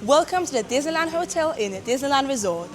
Welcome to the Disneyland Hotel in Disneyland Resort.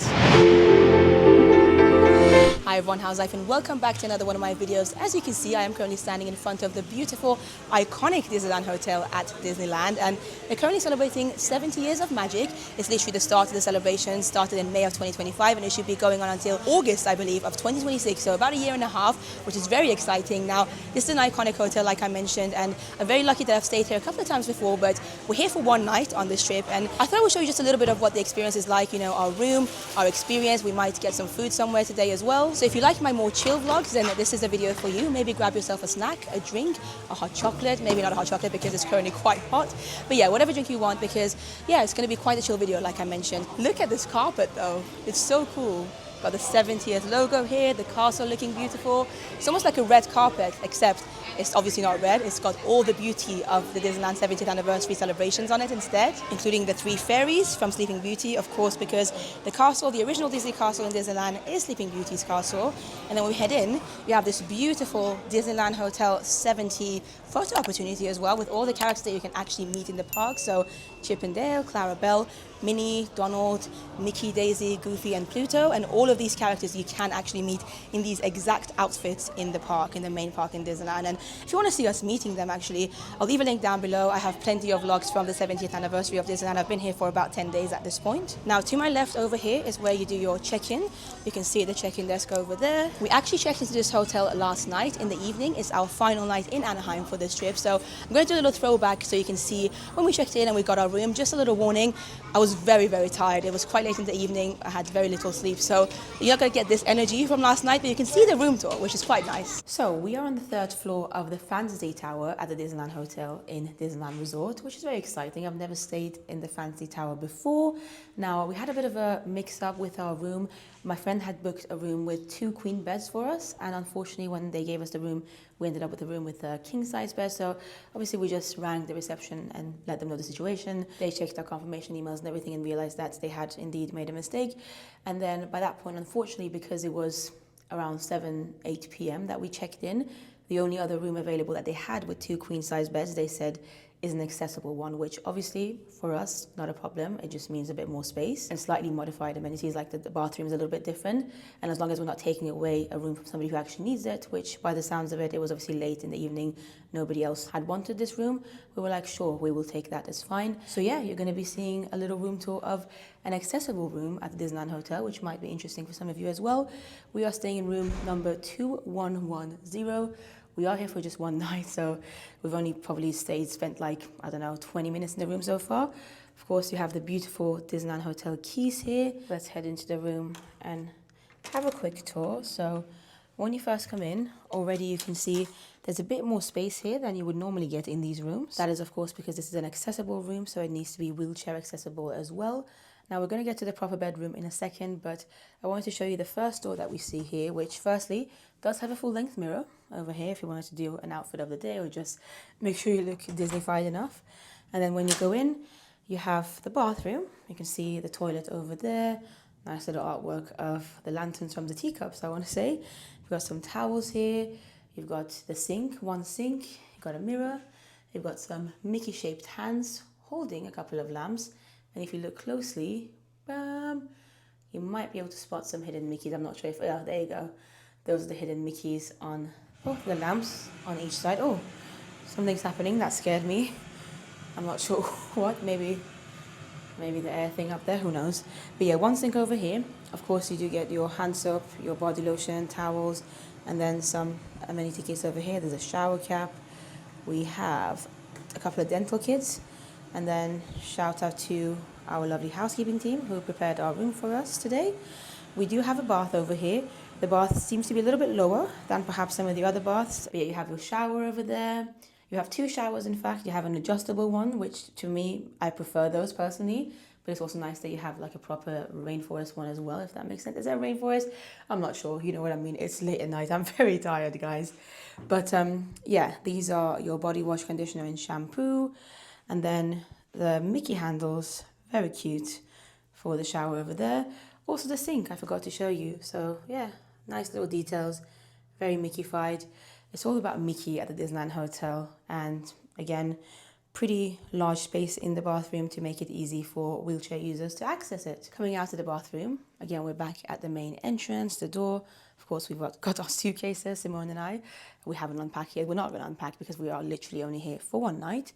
Hi everyone, how's life and welcome back to another one of my videos. As you can see, I am currently standing in front of the beautiful, iconic Disneyland Hotel at Disneyland, and they're currently celebrating 70 years of magic. It's literally the start of the celebration, started in May of 2025, and it should be going on until August, I believe, of 2026, so about a year and a half, which is very exciting. Now, this is an iconic hotel, like I mentioned, and I'm very lucky that I've stayed here a couple of times before, but we're here for one night on this trip, and I thought I would show you just a little bit of what the experience is like, you know, our room, our experience. We might get some food somewhere today as well. So if you like my more chill vlogs, then this is a video for you. Maybe grab yourself a snack, a drink, a hot chocolate, maybe not a hot chocolate because it's currently quite hot, but yeah, whatever drink you want, because yeah, it's going to be quite a chill video like I mentioned. Look at this carpet though, it's so cool. Got the 70th logo here, the castle looking beautiful. It's almost like a red carpet, except it's obviously not red. It's got all the beauty of the Disneyland 70th anniversary celebrations on it instead, including the 3 fairies from Sleeping Beauty, of course, because the castle, the original Disney castle in Disneyland is Sleeping Beauty's castle. And then when we head in, we have this beautiful Disneyland Hotel 70 photo opportunity as well, with all the characters that you can actually meet in the park. So Chip and Dale, Clarabelle, Minnie, Donald, Mickey, Daisy, Goofy, and Pluto, and all of these characters you can actually meet in these exact outfits in the park, in the main park in Disneyland. And if you want to see us meeting them, actually, I'll leave a link down below. I have plenty of vlogs from the 70th anniversary of Disneyland. I've been here for about 10 days at this point. Now, to my left over here is where you do your check-in. You can see the check-in desk over there. We actually checked into this hotel last night in the evening. It's our final night in Anaheim for this trip. So I'm going to do a little throwback so you can see when we checked in and we got our room. Just a little warning, I was very, very tired. It was quite late in the evening. I had very little sleep. So you're not going to get this energy from last night, but you can see the room tour, which is quite nice. So we are on the 3rd floor of the Fantasy Tower at the Disneyland Hotel in Disneyland Resort, which is very exciting. I've never stayed in the Fantasy Tower before. Now, we had a bit of a mix-up with our room. My friend had booked a room with 2 queen beds for us, and unfortunately, when they gave us the room, we ended up with a room with a king-size bed. So obviously, we just rang the reception and let them know the situation. They checked our confirmation emails and everything and realized that they had indeed made a mistake. And then by that point, unfortunately, because it was around 8 p.m. that we checked in, the only other room available that they had with 2 queen-size beds, they said, is an accessible one, which obviously for us, not a problem. It just means a bit more space and slightly modified amenities, like the bathroom is a little bit different. And as long as we're not taking away a room from somebody who actually needs it, which by the sounds of it, it was obviously late in the evening, nobody else had wanted this room, we were like, sure, we will take that, it's fine. So yeah, you're gonna be seeing a little room tour of an accessible room at the Disneyland Hotel, which might be interesting for some of you as well. We are staying in room number 2110. We are here for just one night, so we've only probably spent like, I don't know, 20 minutes in the room so far. Of course, you have the beautiful Disneyland Hotel keys here. Let's head into the room and have a quick tour. So when you first come in, already you can see there's a bit more space here than you would normally get in these rooms. That is, of course, because this is an accessible room, so it needs to be wheelchair accessible as well. Now, we're going to get to the proper bedroom in a second, but I wanted to show you the first door that we see here, which firstly does have a full-length mirror over here if you wanted to do an outfit of the day or just make sure you look Disney-fied enough. And then when you go in, you have the bathroom. You can see the toilet over there. Nice little artwork of the lanterns from the teacups, I want to say. You've got some towels here. You've got the sink, one sink. You've got a mirror. You've got some Mickey-shaped hands holding a couple of lamps. And if you look closely, you might be able to spot some hidden Mickeys. I'm not sure if, yeah, there you go. Those are the hidden Mickeys on both the lamps on each side. Oh, something's happening. That scared me. I'm not sure what. Maybe the air thing up there. Who knows? But yeah, one sink over here. Of course, you do get your hand soap, your body lotion, towels, and then some amenity kits over here. There's a shower cap. We have a couple of dental kits. And then shout out to our lovely housekeeping team who prepared our room for us today. We do have a bath over here. The bath seems to be a little bit lower than perhaps some of the other baths. But yeah, you have your shower over there. You have 2 showers, in fact. You have an adjustable one, which to me, I prefer those personally. But it's also nice that you have like a proper rainforest one as well, if that makes sense. Is that rainforest? I'm not sure. You know what I mean? It's late at night. I'm very tired, guys. But yeah, these are your body wash, conditioner, and shampoo. And then the Mickey handles, very cute, for the shower over there. Also the sink, I forgot to show you. So yeah, nice little details, very Mickey-fied. It's all about Mickey at the Disneyland Hotel. And again, pretty large space in the bathroom to make it easy for wheelchair users to access it. Coming out of the bathroom, again, we're back at the main entrance, the door. Of course, we've got our suitcases, Simone and I. We haven't unpacked yet. We're not going to unpack because we are literally only here for one night.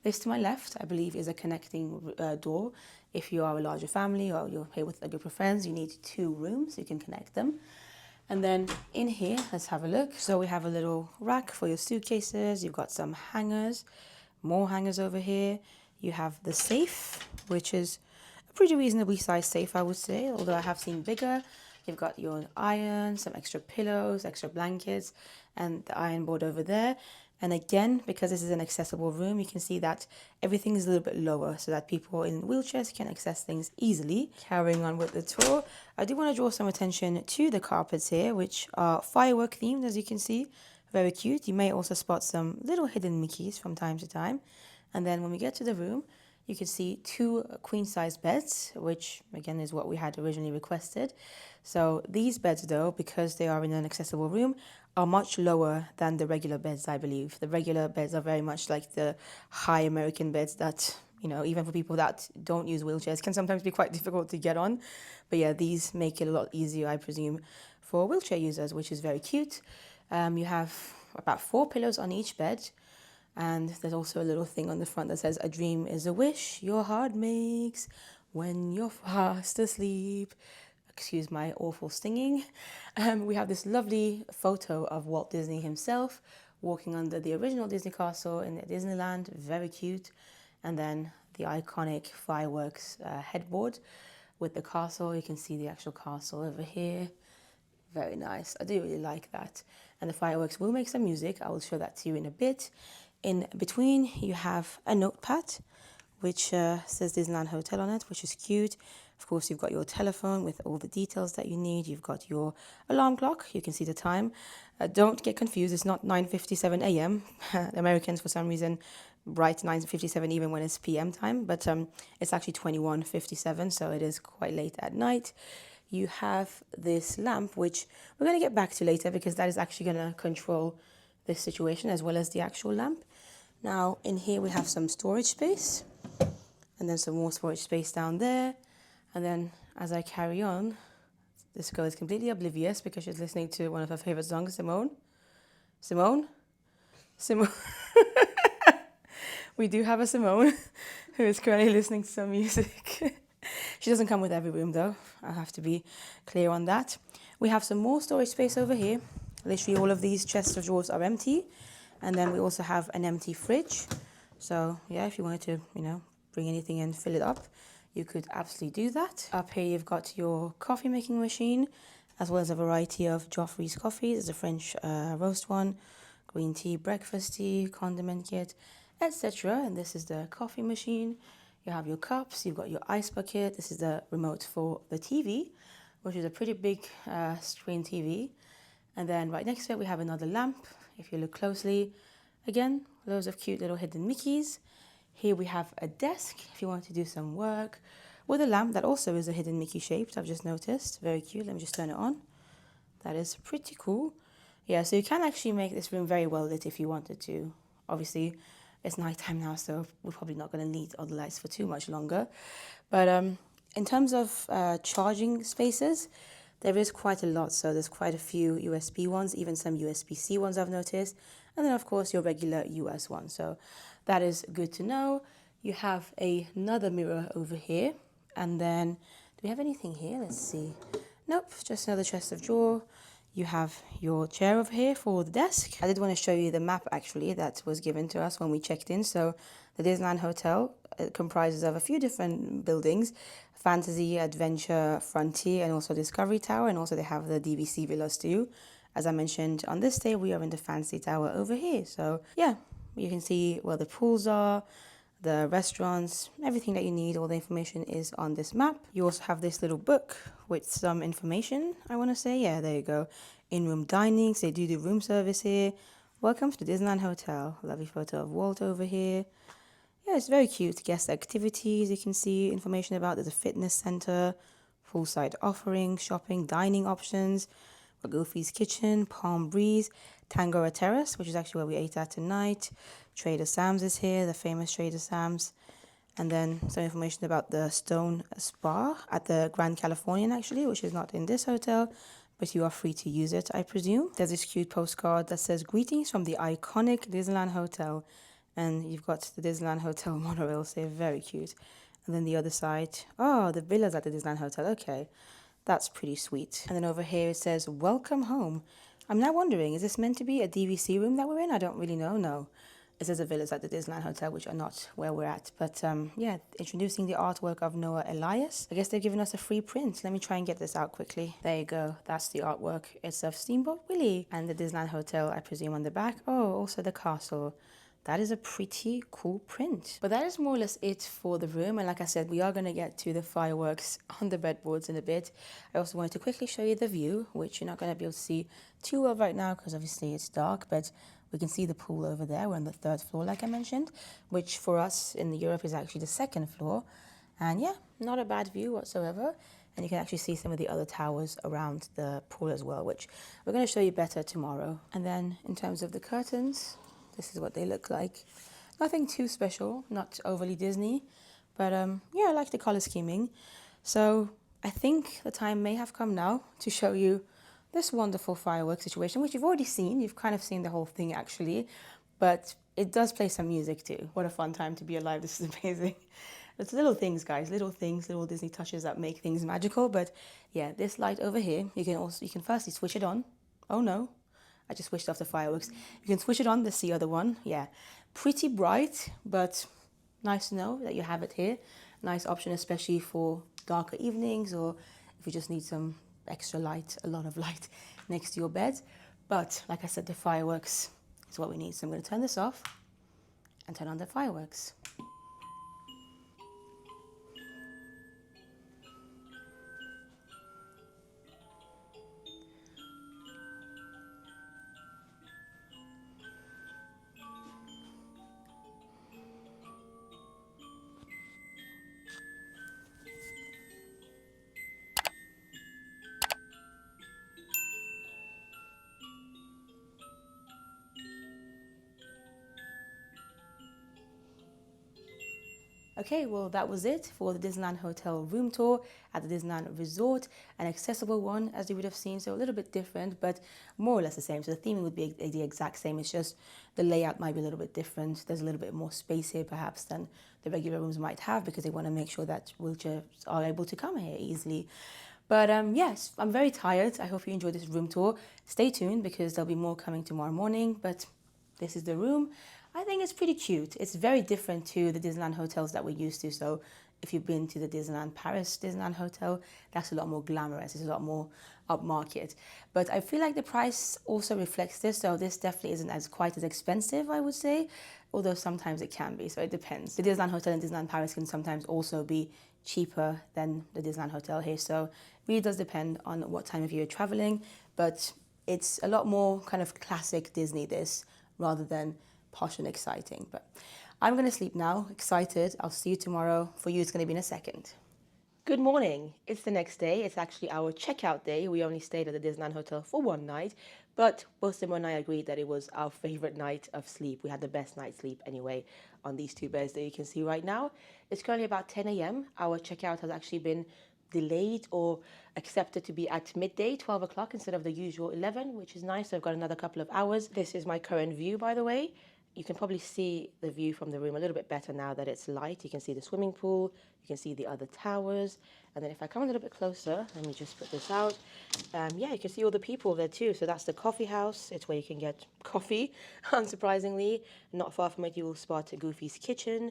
This to my left, I believe, is a connecting door. If you are a larger family or you're here with a group of friends, you need 2 rooms. You can connect them. And then in here, let's have a look. So we have a little rack for your suitcases. You've got some hangers, more hangers over here. You have the safe, which is a pretty reasonably sized safe, I would say, although I have seen bigger. You've got your iron, some extra pillows, extra blankets, and the iron board over there. And again, because this is an accessible room, you can see that everything is a little bit lower so that people in wheelchairs can access things easily. Carrying on with the tour, I do want to draw some attention to the carpets here, which are firework themed, as you can see. Very cute. You may also spot some little hidden Mickeys from time to time. And then when we get to the room, you can see 2 queen-size beds, which again is what we had originally requested. So these beds, though, because they are in an accessible room, are much lower than the regular beds, I believe. The regular beds are very much like the high American beds that, you know, even for people that don't use wheelchairs, can sometimes be quite difficult to get on. But yeah, these make it a lot easier, I presume, for wheelchair users, which is very cute. You have about 4 pillows on each bed. And there's also a little thing on the front that says, "A dream is a wish your heart makes when you're fast asleep." Excuse my awful singing. We have this lovely photo of Walt Disney himself walking under the original Disney castle in Disneyland. Very cute. And then the iconic fireworks headboard with the castle. You can see the actual castle over here. Very nice. I do really like that. And the fireworks will make some music. I will show that to you in a bit. In between, you have a notepad, which says Disneyland Hotel on it, which is cute. Of course, you've got your telephone with all the details that you need. You've got your alarm clock. You can see the time. Don't get confused. It's not 9:57 a.m. Americans, for some reason, write 9:57 even when it's p.m. time. But it's actually 21:57, so it is quite late at night. You have this lamp, which we're going to get back to later because that is actually going to control this situation as well as the actual lamp. Now, in here we have some storage space and then some more storage space down there. And then as I carry on, this girl is completely oblivious because she's listening to one of her favorite songs, Simone. Simone? Simone. We do have a Simone who is currently listening to some music. She doesn't come with every room though. I have to be clear on that. We have some more storage space over here. Literally all of these chests of drawers are empty. And then we also have an empty fridge. So yeah, if you wanted to, you know, bring anything in, fill it up, you could absolutely do that. Up here you've got your coffee making machine, as well as a variety of Joffrey's coffees. There's a French roast one, green tea, breakfast tea, condiment kit, etc. And this is the coffee machine. You have your cups, you've got your ice bucket. This is the remote for the TV, which is a pretty big screen TV. And then right next to it, we have another lamp. If you look closely, again, loads of cute little hidden Mickeys. Here we have a desk if you want to do some work with a lamp that also is a hidden Mickey shaped, I've just noticed. Very cute. Let me just turn it on. That is pretty cool. Yeah, so you can actually make this room very well lit if you wanted to. Obviously, it's nighttime now, so we're probably not going to need all the lights for too much longer. But in terms of charging spaces, there is quite a lot. So there's quite a few USB ones, even some USB-C ones I've noticed. And then, of course, your regular US one. So that is good to know. You have another mirror over here. And then, do we have anything here? Let's see. Nope, just another chest of drawer. You have your chair over here for the desk. I did want to show you the map, actually, that was given to us when we checked in. So the Disneyland Hotel, it comprises of a few different buildings. Fantasy, Adventure, Frontier, and also Discovery Tower. And also they have the DVC villas too. As I mentioned, on this day, we are in the Fantasy Tower over here. So yeah, you can see where the pools are, the restaurants, everything that you need. All the information is on this map. You also have this little book with some information, I want to say. Yeah, there you go. In-room dining. So they do room service here. Welcome to the Disneyland Hotel. Lovely photo of Walt over here. Yeah, it's very cute. Guest activities, you can see information about. There's a fitness center, poolside offering, shopping, dining options. Goofy's Kitchen, Palm Breeze, Tangaroa Terrace, which is actually where we ate at tonight. Trader Sam's is here, the famous Trader Sam's. And then some information about the Stone Spa at the Grand Californian, actually, which is not in this hotel, but you are free to use it, I presume. There's this cute postcard that says, "Greetings from the iconic Disneyland Hotel." And you've got the Disneyland Hotel monorail, so very cute. And then the other side, oh, the villas at the Disneyland Hotel, okay. That's pretty sweet. And then over here it says, "Welcome home." I'm now wondering, is this meant to be a DVC room that we're in? I don't really know, no. It says the villas at the Disneyland Hotel, which are not where we're at. But yeah, introducing the artwork of Noah Elias. I guess they've given us a free print. Let me try and get this out quickly. There you go. That's the artwork. It's of Steamboat Willie and the Disneyland Hotel, I presume, on the back. Oh, also the castle. That is a pretty cool print. But that is more or less it for the room. And like I said, we are going to get to the fireworks on the breadboards in a bit. I also wanted to quickly show you the view, which you're not going to be able to see too well right now because obviously it's dark, but we can see the pool over there. We're on the 3rd floor, like I mentioned, which for us in Europe is actually the 2nd floor. And yeah, not a bad view whatsoever. And you can actually see some of the other towers around the pool as well, which we're going to show you better tomorrow. And then in terms of the curtains, this is what they look like. Nothing too special, not overly Disney, but yeah, I like the color scheming. So I think the time may have come now to show you this wonderful fireworks situation, which you've already seen. You've kind of seen the whole thing actually, but it does play some music too. What a fun time to be alive. This is amazing. It's little things, guys, little things, little Disney touches that make things magical. But yeah, this light over here, you can firstly switch it on. Oh no, I just switched off the fireworks. You can switch it on, this is the other one. Yeah, pretty bright, but nice to know that you have it here. Nice option, especially for darker evenings or if you just need some extra light, a lot of light next to your bed. But like I said, the fireworks is what we need. So I'm going to turn this off and turn on the fireworks. Okay, well, that was it for the Disneyland Hotel room tour at the Disneyland Resort. An accessible one, as you would have seen, so a little bit different, but more or less the same. So the theming would be the exact same. It's just the layout might be a little bit different. There's a little bit more space here, perhaps, than the regular rooms might have because they want to make sure that wheelchairs are able to come here easily. But yes, I'm very tired. I hope you enjoyed this room tour. Stay tuned because there'll be more coming tomorrow morning, but this is the room. I think it's pretty cute. It's very different to the Disneyland hotels that we're used to. So if you've been to the Disneyland Paris Disneyland Hotel, that's a lot more glamorous. It's a lot more upmarket. But I feel like the price also reflects this. So this definitely isn't as quite as expensive, I would say, although sometimes it can be. So it depends. The Disneyland Hotel in Disneyland Paris can sometimes also be cheaper than the Disneyland Hotel here. So it really does depend on what time of year you're traveling. But it's a lot more kind of classic Disney, this, rather than posh and exciting. But I'm going to sleep now, excited. I'll see you tomorrow. For you, it's going to be in a second. Good morning. It's the next day. It's actually our checkout day. We only stayed at the Disneyland Hotel for one night, but both Simon and I agreed that it was our favorite night of sleep. We had the best night's sleep anyway on these two beds that you can see right now. It's currently about 10 a.m. Our checkout has actually been delayed or accepted to be at midday, 12 o'clock instead of the usual 11, which is nice. So I've got another couple of hours. This is my current view, by the way. You can probably see the view from the room a little bit better now that it's light. You can see the swimming pool, you can see the other towers. And then if I come a little bit closer, let me just put this out. Yeah, you can see all the people there too. So that's the coffee house. It's where you can get coffee, unsurprisingly. Not far from it, you will spot Goofy's Kitchen.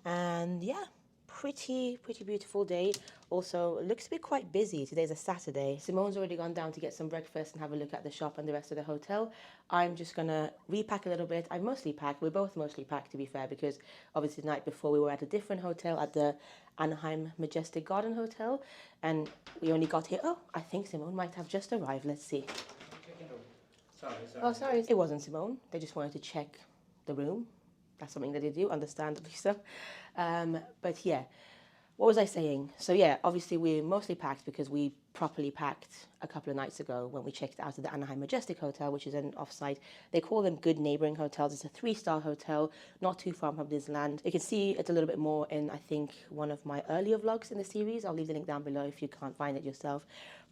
And yeah, pretty beautiful day. Also, it looks to be quite busy. Today's a Saturday. Simone's already gone down to get some breakfast and have a look at the shop and the rest of the hotel. I'm just gonna repack a little bit. I mostly packed. We're both mostly packed, to be fair, because obviously the night before we were at a different hotel, at the Anaheim Majestic Garden Hotel, and we only got here. Oh, I think Simone might have just arrived. Let's see. Sorry. Oh, sorry. It wasn't Simone. They just wanted to check the room. That's something that they do, understandably so. But yeah, What was I saying? So yeah, obviously we're mostly packed because we properly packed a couple of nights ago when we checked out of the Anaheim Majestic Hotel, which is an offsite. They call them good neighboring hotels. It's a 3-star hotel, not too far from Disneyland. You can see it a little bit more in, I think, one of my earlier vlogs in the series. I'll leave the link down below if you can't find it yourself.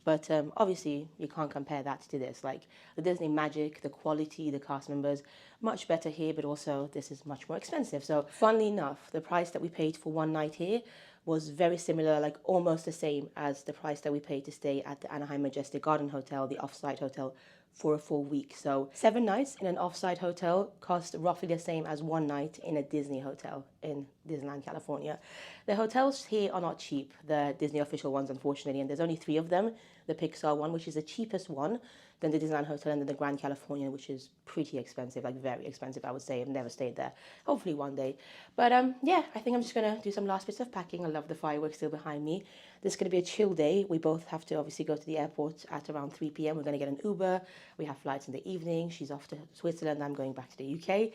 But obviously, you can't compare that to this. Like the Disney magic, the quality, the cast members, much better here, but also this is much more expensive. So funnily enough, the price that we paid for one night here was very similar, like almost the same as the price that we paid to stay at the Anaheim Majestic Garden Hotel, the offsite hotel, for a full week. So 7 nights in an offsite hotel cost roughly the same as 1 night in a Disney hotel in Disneyland, California. The hotels here are not cheap, the Disney official ones, unfortunately, and there's only 3 of them. The Pixar one, which is the cheapest one, then the Disneyland Hotel, and then the Grand Californian, which is pretty expensive, like very expensive, I would say. I've never stayed there. Hopefully one day. But yeah, I think I'm just going to do some last bits of packing. I love the fireworks still behind me. This is going to be a chill day. We both have to obviously go to the airport at around 3 p.m. We're going to get an Uber. We have flights in the evening. She's off to Switzerland. I'm going back to the UK.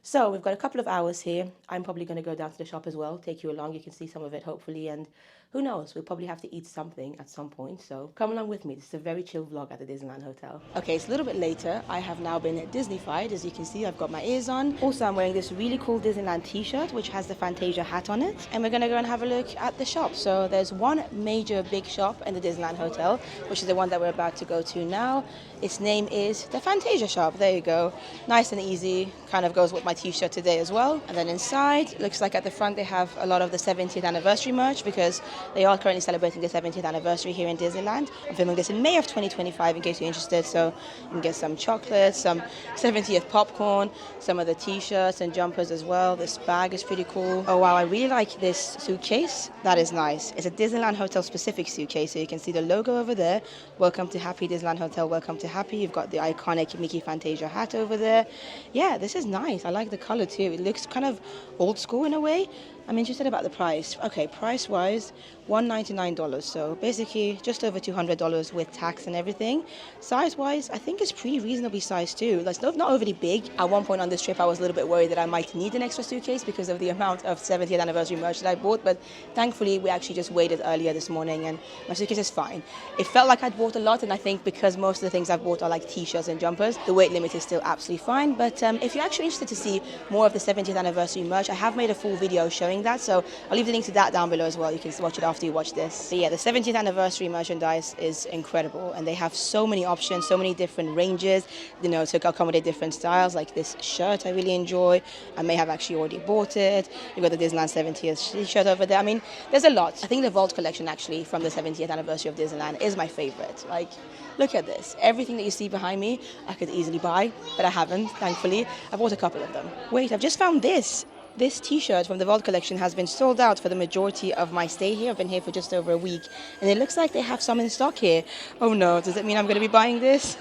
So we've got a couple of hours here. I'm probably going to go down to the shop as well, take you along. You can see some of it, hopefully, and who knows, we'll probably have to eat something at some point. So come along with me. This is a very chill vlog at the Disneyland Hotel. Okay, it's a little bit later. I have now been Disneyfied. As you can see, I've got my ears on. Also, I'm wearing this really cool Disneyland t-shirt, which has the Fantasia hat on it. And we're going to go and have a look at the shop. So there's one major big shop in the Disneyland Hotel, which is the one that we're about to go to now. Its name is the Fantasia Shop. There you go. Nice and easy. Kind of goes with my t-shirt today as well. And then inside, looks like at the front they have a lot of the 70th anniversary merch because they are currently celebrating the 70th anniversary here in Disneyland. I'm filming this in May of 2025 in case you're interested. So you can get some chocolates, some 70th popcorn, some of the t-shirts and jumpers as well. This bag is pretty cool. Oh wow, I really like this suitcase. That is nice. It's a Disneyland Hotel specific suitcase. So you can see the logo over there. Welcome to Happy Disneyland Hotel. Welcome to Happy. You've got the iconic Mickey Fantasia hat over there. Yeah, this is nice. I like the color too. It looks kind of old school in a way. I'm interested about the price. Okay, price-wise, $199. So basically just over $200 with tax and everything. Size-wise, I think it's pretty reasonably sized too. Like, not overly big. At one point on this trip, I was a little bit worried that I might need an extra suitcase because of the amount of 70th anniversary merch that I bought. But thankfully, we actually just waited earlier this morning and my suitcase is fine. It felt like I'd bought a lot, and I think because most of the things I've bought are like t-shirts and jumpers, the weight limit is still absolutely fine. But if you're actually interested to see more of the 70th anniversary merch, I have made a full video showing that, so I'll leave the link to that down below as well. You can watch it after you watch this. But yeah, the 70th anniversary merchandise is incredible, and they have so many options, so many different ranges, you know, to accommodate different styles. Like this shirt I really enjoy. I may have actually already bought it. You've got the Disneyland 70th shirt over there. I mean, there's a lot. I think the Vault collection actually from the 70th anniversary of Disneyland is my favorite. Like, look at this. Everything that you see behind me, I could easily buy, but I haven't, thankfully. I bought a couple of them. Wait, I've just found this. This t-shirt from the Vault collection has been sold out for the majority of my stay here. I've been here for just over a week, and it looks like they have some in stock here. Oh no, does it mean I'm going to be buying this?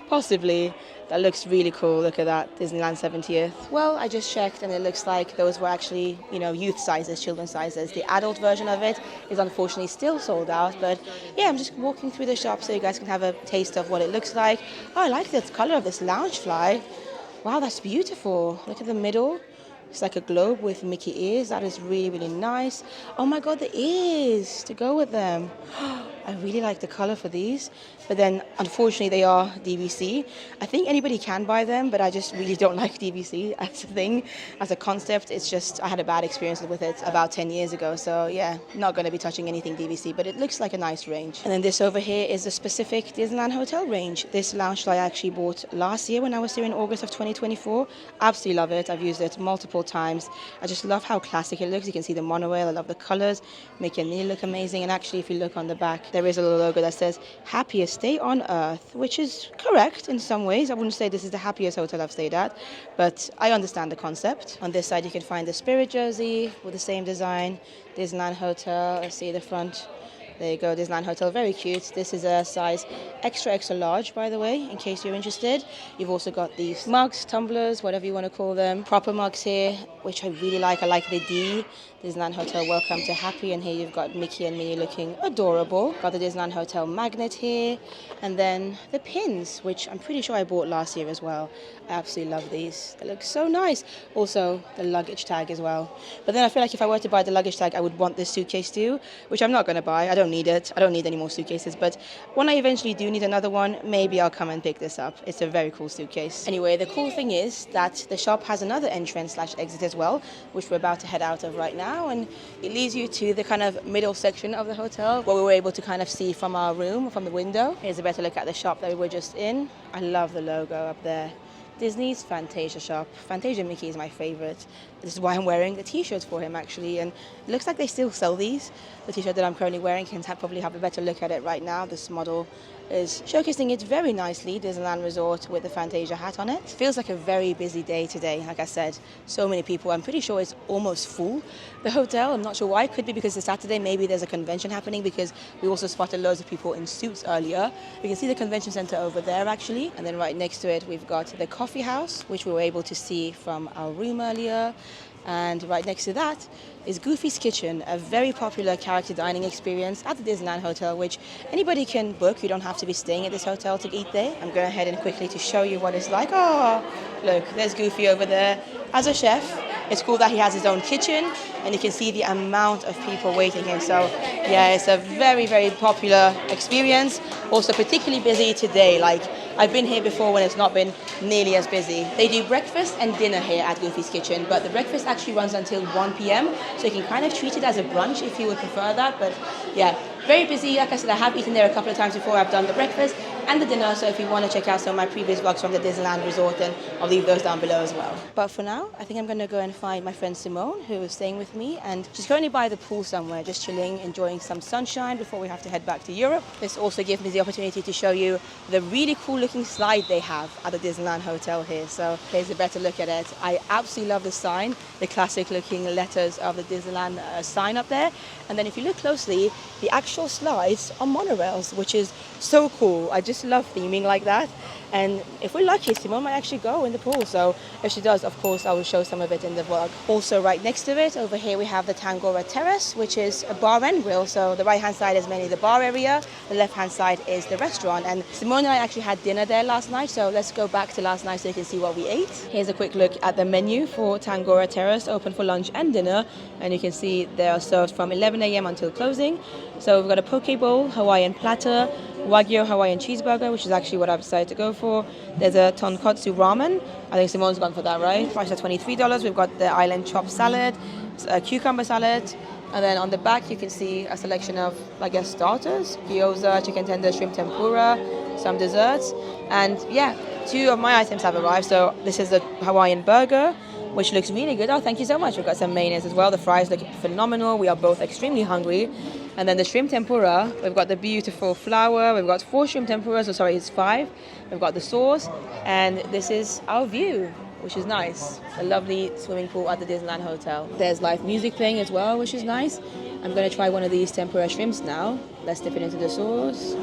Possibly. That looks really cool. Look at that, Disneyland 70th. Well, I just checked and it looks like those were actually, you know, youth sizes, children's sizes. The adult version of it is unfortunately still sold out, but yeah, I'm just walking through the shop so you guys can have a taste of what it looks like. Oh, I like the color of this loungefly. Wow, that's beautiful. Look at the middle. It's like a globe with Mickey ears. That is really, really nice. Oh my God, the ears to go with them. I really like the color for these. But then, unfortunately, they are DVC. I think anybody can buy them, but I just really don't like DVC as a thing, as a concept. It's just, I had a bad experience with it about 10 years ago. So yeah, not going to be touching anything DVC, but it looks like a nice range. And then this over here is a specific Disneyland Hotel range. This loungefly I actually bought last year when I was here in August of 2024. Absolutely love it. I've used it multiple times. I just love how classic it looks. You can see the monorail. I love the colors. Make it really look amazing. And actually, if you look on the back, there is a little logo that says happiest stay on earth, which is correct in some ways. I wouldn't say this is the happiest hotel I've stayed at, but I understand the concept. On this side, you can find the Spirit jersey with the same design. Disneyland Hotel. I see the front There you go, Disneyland Hotel, very cute. This is a size extra, extra large, by the way, in case you're interested. You've also got these mugs, tumblers, whatever you want to call them. Proper mugs here, which I really like. I like the D, Disneyland Hotel, welcome to Happy. And here you've got Mickey and Minnie looking adorable. Got the Disneyland Hotel magnet here. And then the pins, which I'm pretty sure I bought last year as well. I absolutely love these. They look so nice. Also, the luggage tag as well. But then I feel like if I were to buy the luggage tag, I would want this suitcase too, which I'm not going to buy. I don't need it. I don't need any more suitcases. But when I eventually do need another one, maybe I'll come and pick this up. It's a very cool suitcase. Anyway, the cool thing is that the shop has another entrance/exit as well, which we're about to head out of right now. And it leads you to the kind of middle section of the hotel, where we were able to kind of see from our room, from the window. Here's a better look at the shop that we were just in. I love the logo up there. Disney's Fantasia Shop. Fantasia Mickey is my favorite. This is why I'm wearing the t-shirts for him, actually. And it looks like they still sell these. The t-shirt that I'm currently wearing, can probably have a better look at it right now. This model is showcasing it very nicely, Disneyland Resort with the Fantasia hat on it. Feels like a very busy day today. Like I said, so many people. I'm pretty sure it's almost full, the hotel. I'm not sure why. It could be because it's Saturday. Maybe there's a convention happening, because we also spotted loads of people in suits earlier. We can see the convention center over there, actually. And then right next to it, we've got the coffee house, which we were able to see from our room earlier. And right next to that is Goofy's Kitchen, a very popular character dining experience at the Disneyland Hotel, which anybody can book. You don't have to be staying at this hotel to eat there. I'm going ahead and quickly to show you what it's like. Oh, look, there's Goofy over there as a chef. It's cool that he has his own kitchen, and you can see the amount of people waiting here. So yeah, it's a very, very popular experience. Also particularly busy today. Like, I've been here before when it's not been nearly as busy. They do breakfast and dinner here at Goofy's Kitchen, but the breakfast actually runs until 1 p.m. So you can kind of treat it as a brunch if you would prefer that. But yeah, very busy. Like I said, I have eaten there a couple of times before. I've done the breakfast and the dinner. So if you want to check out some of my previous vlogs from the Disneyland Resort, then I'll leave those down below as well. But for now, I think I'm going to go and find my friend Simone, who is staying with me, and she's currently by the pool somewhere, just chilling, enjoying some sunshine before we have to head back to Europe. This also gives me the opportunity to show you the really cool looking slide they have at the Disneyland Hotel here. So here's a better look at it. I absolutely love the sign, the classic looking letters of the Disneyland sign up there. And then if you look closely, the actual slides are monorails, which is so cool. I just love theming like that. And if we're lucky, Simone might actually go in the pool. So if she does, of course, I will show some of it in the vlog. Also, right next to it, over here, we have the Tangaroa Terrace, which is a bar and grill. So the right-hand side is mainly the bar area. The left-hand side is the restaurant. And Simone and I actually had dinner there last night. So let's go back to last night so you can see what we ate. Here's a quick look at the menu for Tangaroa Terrace, open for lunch and dinner. And you can see they are served from 11 a.m. until closing. So we've got a poke bowl, Hawaiian platter, Wagyu Hawaiian cheeseburger, which is actually what I've decided to go for. There's a tonkotsu ramen. I think Simone's gone for that, right? Price at $23. We've got the island chopped salad, a cucumber salad, and then on the back you can see a selection of, I guess, starters, gyoza, chicken tender, shrimp tempura, some desserts, and yeah, 2 of my items have arrived. So this is the Hawaiian burger, which looks really good. Oh, thank you so much. We've got some mayonnaise as well. The fries look phenomenal. We are both extremely hungry. And then the shrimp tempura, we've got the beautiful flour. We've got 4 shrimp tempuras, so sorry, it's 5. We've got the sauce, and this is our view, which is nice. A lovely swimming pool at the Disneyland Hotel. There's live music playing as well, which is nice. I'm going to try one of these tempura shrimps now. Let's dip it into the sauce.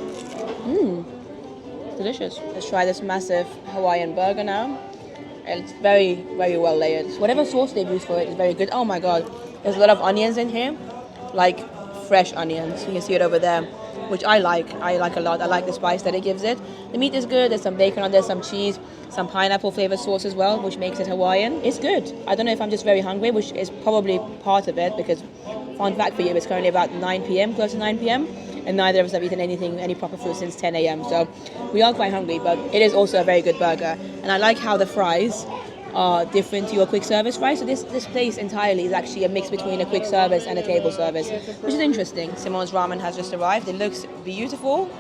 Delicious. Let's try this massive Hawaiian burger now. And it's very, very well layered. Whatever sauce they've used for it is very good. Oh my god, there's a lot of onions in here, like fresh onions. You can see it over there, which I like a lot. I like the spice that it gives it. The meat is good. There's some bacon on there, some cheese, some pineapple flavored sauce as well, which makes it Hawaiian. It's good. I don't know if I'm just very hungry, which is probably part of it, because fun fact for you, it's currently about 9 p.m, close to 9 p.m, and neither of us have eaten any proper food since 10 a.m. So we are quite hungry, but it is also a very good burger. And I like how the fries are different to your quick service fries. So this place entirely is actually a mix between a quick service and a table service, which is interesting. Simone's ramen has just arrived. It looks beautiful,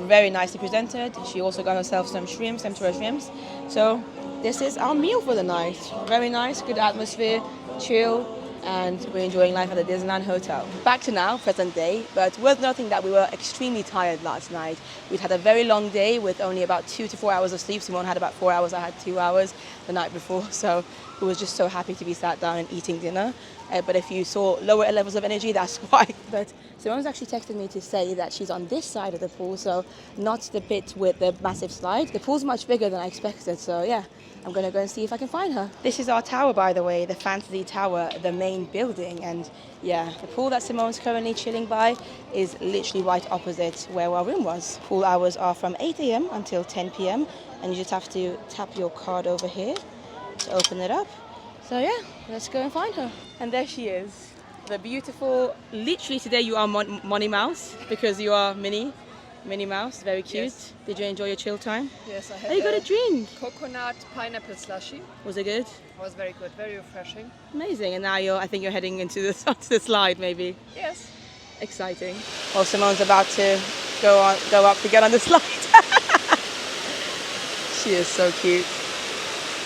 very nicely presented. She also got herself some shrimps, tempura shrimps. So this is our meal for the night. Very nice, good atmosphere, chill. and we're enjoying life at the Disneyland Hotel. Back to now, present day, but worth noting that we were extremely tired last night. We'd had a very long day with only about 2 to 4 hours of sleep. Simone had about 4 hours, I had 2 hours the night before, so we was just so happy to be sat down and eating dinner. But if you saw lower levels of energy, that's why. But Simone's actually texted me to say that she's on this side of the pool, so not the pit with the massive slide. The pool's much bigger than I expected, so yeah, I'm going to go and see if I can find her. This is our tower, by the way, the Fantasy Tower, the main building. And yeah, the pool that Simone's currently chilling by is literally right opposite where our room was. Pool hours are from 8 a.m. until 10 p.m. and you just have to tap your card over here to open it up. So yeah, let's go and find her. And there she is, the beautiful, literally today you are Money Mouse because you are Minnie Mouse, very cute. Yes. Did you enjoy your chill time? Yes, I had. Oh, you got a drink? Coconut pineapple slushy. Was it good? It was very good, very refreshing. Amazing. And now I think you're heading into onto the slide maybe. Yes. Exciting. Well, Simone's about to go up to get on the slide. She is so cute.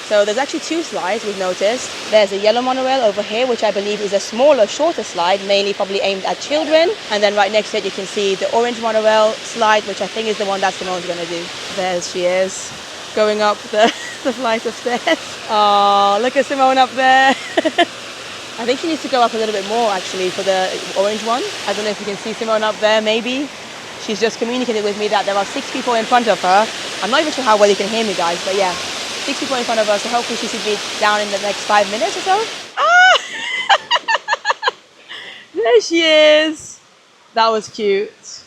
So there's actually 2 slides we've noticed. There's a yellow monorail over here, which I believe is a smaller, shorter slide, mainly probably aimed at children. And then right next to it, you can see the orange monorail slide, which I think is the one that Simone's going to do. There she is, going up the flight of stairs. Oh, look at Simone up there. I think she needs to go up a little bit more, actually, for the orange one. I don't know if you can see Simone up there, maybe. She's just communicated with me that there are 6 people in front of her. I'm not even sure how well you can hear me, guys, but yeah. 6 people in front of us, so hopefully she should be down in the next 5 minutes or so. Ah! There she is. That was cute.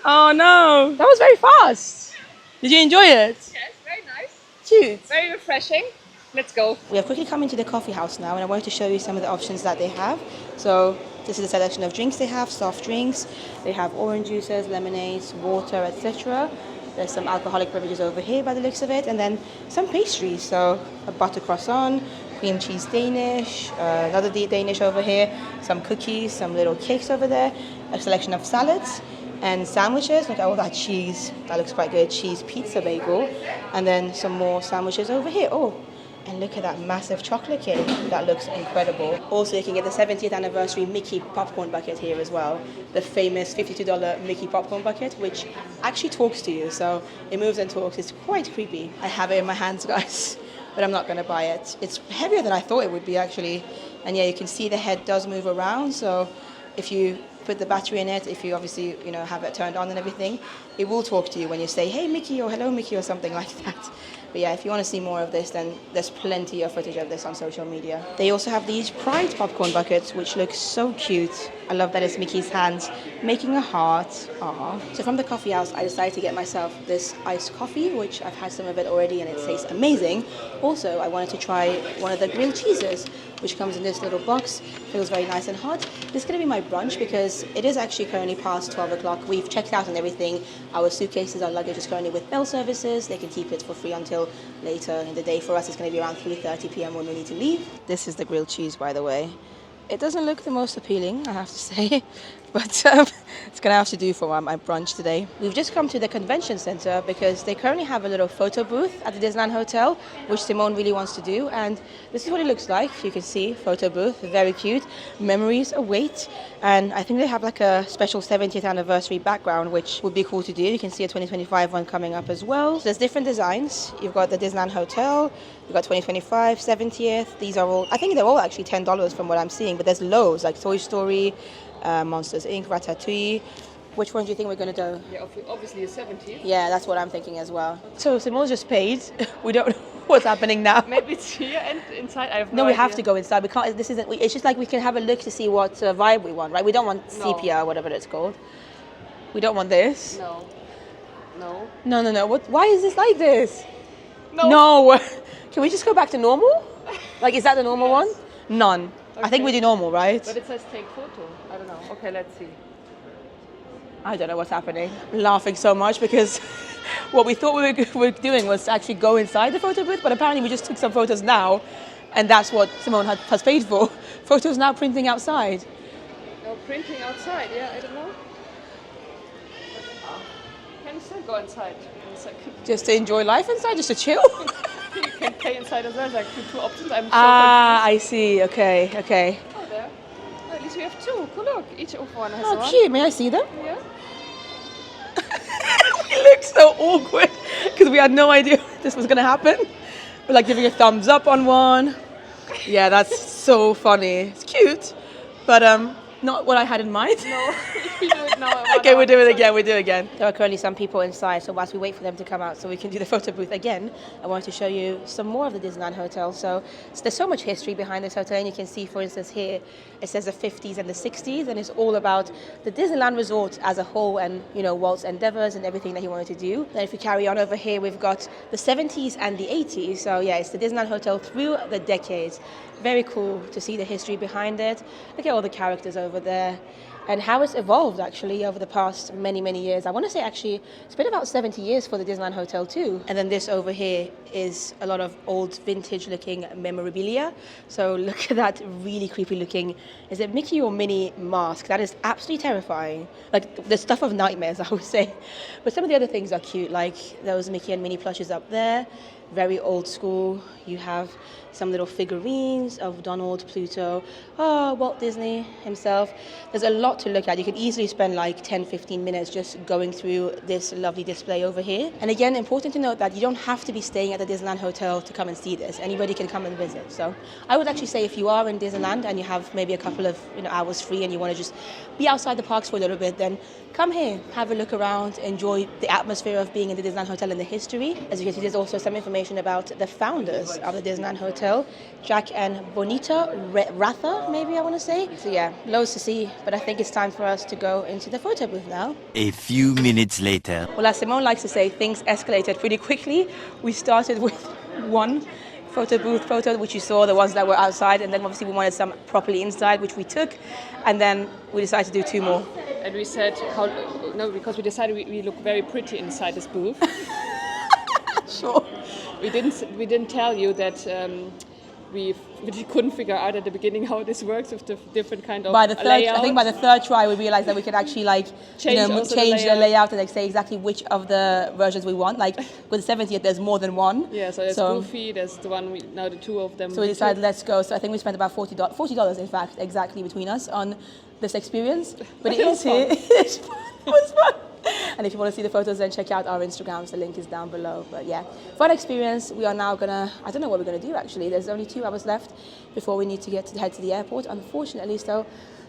Oh no, that was very fast. Did you enjoy it? Yes, very nice. Cute. Very refreshing. Let's go. We have quickly come into the coffee house now, and I wanted to show you some of the options that they have. So this is a selection of drinks they have, soft drinks. They have orange juices, lemonades, water, etc. There's some alcoholic beverages over here by the looks of it, and then some pastries. So a butter croissant, cream cheese Danish, another Danish over here, some cookies, some little cakes over there, a selection of salads and sandwiches. Look at all that cheese. That looks quite good. Cheese pizza bagel, and then some more sandwiches over here. Oh, and look at that massive chocolate cake. That looks incredible. Also, you can get the 70th anniversary Mickey popcorn bucket here as well. The famous $52 Mickey popcorn bucket, which actually talks to you. So it moves and talks. It's quite creepy. I have it in my hands, guys, but I'm not going to buy it. It's heavier than I thought it would be, actually. And yeah, you can see the head does move around. So if you put the battery in it, if you obviously, have it turned on and everything, it will talk to you when you say, hey, Mickey, or hello, Mickey, or something like that. But yeah, if you want to see more of this, then there's plenty of footage of this on social media. They also have these Pride popcorn buckets, which look so cute. I love that it's Mickey's hands making a heart. Aww. So from the coffee house, I decided to get myself this iced coffee, which I've had some of it already and it tastes amazing. Also, I wanted to try one of the grilled cheeses, which comes in this little box. Feels very nice and hot. This is going to be my brunch because it is actually currently past 12 o'clock. We've checked out and everything. Our suitcases, our luggage is currently with bell services. They can keep it for free until later in the day. For us, it's going to be around 3:30 p.m. when we need to leave. This is the grilled cheese, by the way. It doesn't look the most appealing, I have to say, but it's going to have to do for my brunch today. We've just come to the convention center because they currently have a little photo booth at the Disneyland Hotel, which Simone really wants to do. And this is what it looks like. You can see photo booth, very cute. Memories await. And I think they have like a special 70th anniversary background, which would be cool to do. You can see a 2025 one coming up as well. So there's different designs. You've got the Disneyland Hotel, you've got 2025, 70th. These are all, I think they're all actually $10 from what I'm seeing, but there's loads like Toy Story, Monsters Inc., Ratatouille. Which one do you think we're going to do? Yeah, obviously a 70. Yeah, that's what I'm thinking as well. So Simone's just paid. We don't know what's happening now. Maybe it's here and inside. I have No, no we idea. have to go inside. We can't. This isn't. It's just like we can have a look to see what vibe we want, right? We don't want sepia or whatever it's called. We don't want this. No. No. What? Why is this like this? No. Can we just go back to normal? Like, is that the normal one? None. I think we do normal, right? But it says take photo. I don't know. Okay, let's see. I don't know what's happening. I'm laughing so much because what we thought we were doing was to actually go inside the photo booth, but apparently we just took some photos now, and that's what Simone has paid for. Photos now printing outside. No, printing outside. Yeah, I don't know. Can you still go inside in a second? Just to enjoy life inside, just to chill. You can pay inside as well. Like two options. I'm so Ah, I see. Okay, okay. confused. Oh, there. Oh, at least we have two. Cool, look. Each of one has Oh, one. cute. May I see them? Yeah. It looks so awkward because we had no idea this was gonna happen. We're like giving a thumbs up on one. Yeah, that's so funny. It's cute, but not what I had in mind. No, we do it now. Okay, we'll do it again. We'll do it again. There are currently some people inside, so whilst we wait for them to come out so we can do the photo booth again, I wanted to show you some more of the Disneyland Hotel. So there's so much history behind this hotel, and you can see, for instance, here it says the 50s and the 60s, and it's all about the Disneyland Resort as a whole, and Walt's endeavors and everything that he wanted to do. Then if we carry on over here, we've got the 70s and the 80s. So yeah, it's the Disneyland Hotel through the decades. Very cool to see the history behind it. Look at all the characters over there and how it's evolved actually over the past many years. I want to say actually it's been about 70 years for the Disneyland Hotel too. And then this over here is a lot of old vintage looking memorabilia. So look at that really creepy looking, is it Mickey or Minnie mask? That is absolutely terrifying. Like the stuff of nightmares, I would say. But some of the other things are cute, like those Mickey and Minnie plushes up there. Very old school. You have some little figurines of Donald, Pluto, Walt Disney himself. There's a lot to look at. You could easily spend like 10-15 minutes just going through this lovely display over here. And again, important to note that you don't have to be staying at the Disneyland Hotel to come and see this. Anybody can come and visit. So I would actually say if you are in Disneyland and you have maybe a couple of hours free and you want to just be outside the parks for a little bit, then come here, have a look around, enjoy the atmosphere of being in the Disneyland Hotel and the history. As you can see, there's also some information about the founders of the Disneyland Hotel, Jack and Bonita Rather, maybe I want to say. So yeah, loads to see, but I think it's time for us to go into the photo booth now. A few minutes later. Well, as Simone likes to say, things escalated pretty quickly. We started with one photo booth photo, which you saw, the ones that were outside, and then obviously we wanted some properly inside, which we took, and then we decided to do two more. And we said, because we decided we look very pretty inside this booth. Sure. We didn't tell you that we couldn't figure out at the beginning how this works with the different kind of layout. I think by the third try we realized that we could actually change the layout and say exactly which of the versions we want. Like with the 70th, there's more than one. Yeah, so there's Goofy, there's the one now the two of them. So we decided let's go. So I think we spent about $40 in fact exactly between us on this experience. But it is here. It was fun. And if you want to see the photos, then check out our Instagrams. The link is down below. But yeah, fun experience. We are now I don't know what we're gonna do actually. There's only 2 hours left before we need to head to the airport, unfortunately. So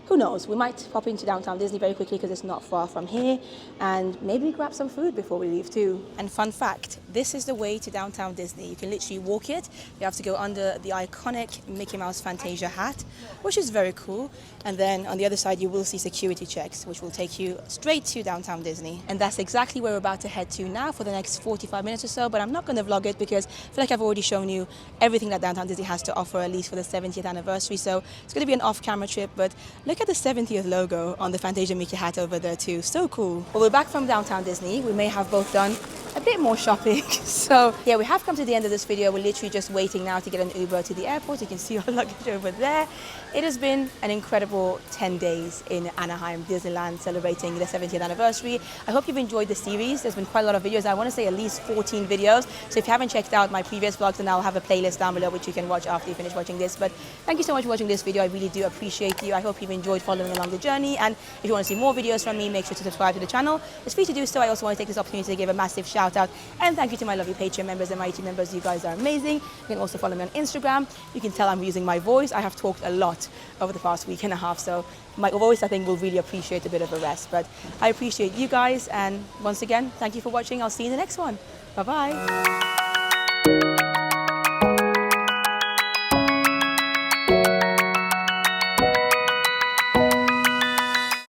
who knows? We might pop into downtown Disney very quickly because it's not far from here, and maybe grab some food before we leave too. And fun fact, this is the way to downtown Disney. You can literally walk it. You have to go under the iconic Mickey Mouse Fantasia hat, which is very cool. And then on the other side, you will see security checks, which will take you straight to downtown Disney. And that's exactly where we're about to head to now for the next 45 minutes or so. But I'm not going to vlog it because I feel like I've already shown you everything that downtown Disney has to offer, at least for the 70th anniversary. So it's going to be an off-camera trip, but look at the 70th logo on the Fantasia Mickey hat over there too. So cool. Well, we're back from downtown Disney. We may have both done a bit more shopping. So yeah, we have come to the end of this video. We're literally just waiting now to get an Uber to the airport. You can see our luggage over there. It has been an incredible 10 days in Anaheim, Disneyland, celebrating the 70th anniversary. I hope you've enjoyed the series. There's been quite a lot of videos. I want to say at least 14 videos. So if you haven't checked out my previous vlogs, then I'll have a playlist down below which you can watch after you finish watching this. But thank you so much for watching this video. I really do appreciate you. I hope you've enjoyed following along the journey. And if you want to see more videos from me, make sure to subscribe to the channel. It's free to do so. I also want to take this opportunity to give a massive shout out and thank you to my lovely Patreon members and my YouTube members. You guys are amazing. You can also follow me on Instagram. You can tell I'm using my voice. I have talked a lot over the past week and a half, so my voice I think will really appreciate a bit of a rest. But I appreciate you guys, and once again, thank you for watching. I'll see you in the next one. Bye bye.